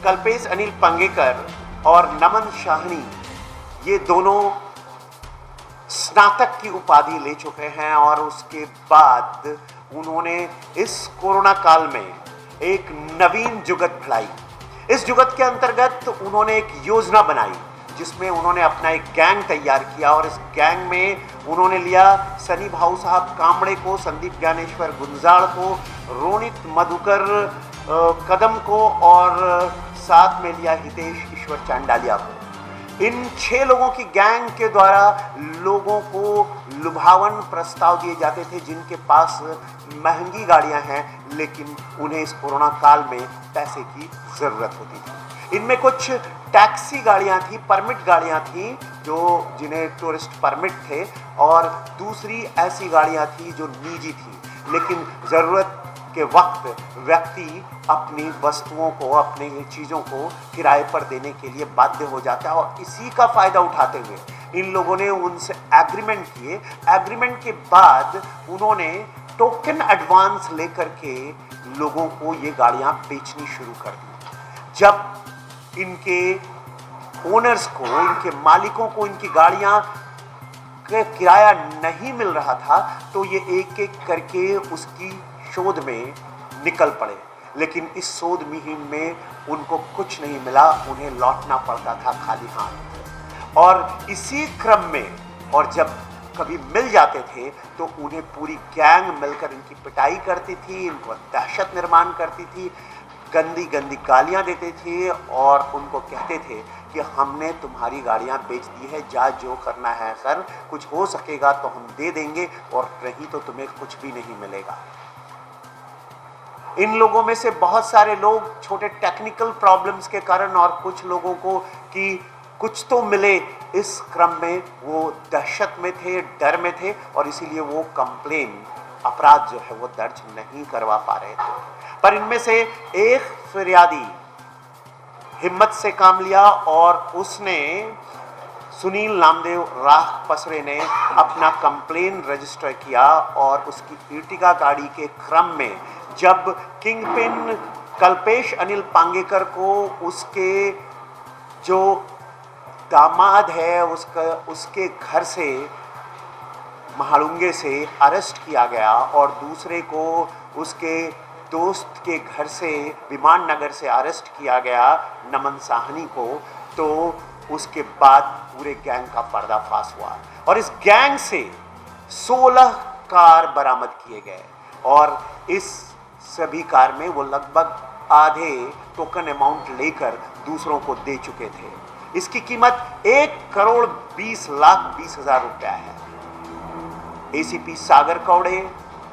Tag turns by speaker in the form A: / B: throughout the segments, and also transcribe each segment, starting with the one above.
A: कल्पेश अनिल पांगेकर और नमन साहनी ये दोनों स्नातक की उपाधि ले चुके हैं और उसके बाद उन्होंने इस कोरोना काल में एक नवीन जुगत फैलाई। इस जुगत के अंतर्गत उन्होंने एक योजना बनाई जिसमें उन्होंने अपना एक गैंग तैयार किया और इस गैंग में उन्होंने लिया सनी भाऊ साहब कांबड़े को, संदीप ज्ञानेश्वर गुंजाड़ को, रोनित मधुकर कदम को और साथ में लिया हितेश ईश्वर चांडालिया को। इन 6 लोगों की गैंग के द्वारा लोगों को लुभावन प्रस्ताव दिए जाते थे जिनके पास महंगी गाड़ियां हैं लेकिन उन्हें इस कोरोना काल में पैसे की जरूरत होती थी। इनमें कुछ टैक्सी गाड़ियां थी, परमिट गाड़ियां थी जिन्हें टूरिस्ट परमिट थे और दूसरी ऐसी गाड़ियां थी जो निजी थी, लेकिन ज़रूरत के वक्त व्यक्ति अपनी वस्तुओं को, अपनी चीज़ों को किराए पर देने के लिए बाध्य हो जाता है और इसी का फ़ायदा उठाते हुए इन लोगों ने उनसे एग्रीमेंट किए। एग्रीमेंट के बाद उन्होंने टोकन एडवांस लेकर के लोगों को ये गाड़ियाँ बेचनी शुरू कर दी। जब इनके ओनर्स को, इनके मालिकों को इनकी गाड़ियाँ का किराया नहीं मिल रहा था तो ये एक एक करके उसकी शोध में निकल पड़े, लेकिन इस शोध मुहिम में उनको कुछ नहीं मिला, उन्हें लौटना पड़ता था खाली हाथ। और इसी क्रम में और जब कभी मिल जाते थे तो उन्हें पूरी गैंग मिलकर इनकी पिटाई करती थी, इनको दहशत निर्माण करती थी, गंदी गंदी गालियां देते थे और उनको कहते थे कि हमने तुम्हारी गाड़ियां बेच दी है, जा जो करना है कर, कुछ हो सकेगा तो हम दे देंगे और नहीं तो तुम्हें कुछ भी नहीं मिलेगा। इन लोगों में से बहुत सारे लोग छोटे टेक्निकल प्रॉब्लम्स के कारण और कुछ लोगों को कि कुछ तो मिले, इस क्रम में वो दहशत में थे, डर में थे और इसीलिए वो कंप्लेन, अपराध जो है वो दर्ज नहीं करवा पा रहे थे। पर इनमें से एक फिरियादी हिम्मत से काम लिया और उसने सुनील नामदेव राह पसरे ने अपना कंप्लेन रजिस्टर किया और उसकी इर्टिगा गाड़ी के क्रम में जब किंगपिन कल्पेश अनिल पांगेकर को उसके जो दामाद है उसके घर से, महालुंगे से अरेस्ट किया गया और दूसरे को उसके दोस्त के घर से, विमान नगर से अरेस्ट किया गया, नमन साहनी को, तो उसके बाद पूरे गैंग का पर्दाफाश हुआ और इस गैंग से 16 कार बरामद किए गए और इस सभी कार में वो लगभग आधे टोकन अमाउंट लेकर दूसरों को दे चुके थे। इसकी कीमत 1,20,20,000 रुपया है। एसीपी सागर कौड़े,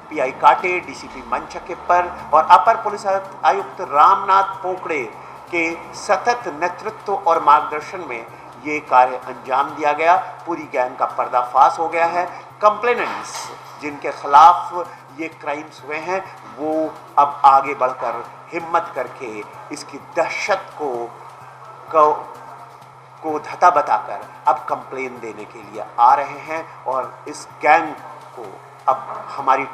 A: पीआई काटे, डीसीपी मंचकेपर और अपर पुलिस आयुक्त रामनाथ पोकड़े के सतत नेतृत्व और मार्गदर्शन में ये कार्य अंजाम दिया गया। पूरी गैंग का पर्दाफाश हो गया है। कंप्लेनेंट्स जिनके खिलाफ ये क्राइम्स हुए हैं वो अब आगे बढ़कर हिम्मत करके इसकी दहशत को धता बताकर अब कंप्लेन देने के लिए आ रहे हैं और इस गैंग को अब हमारी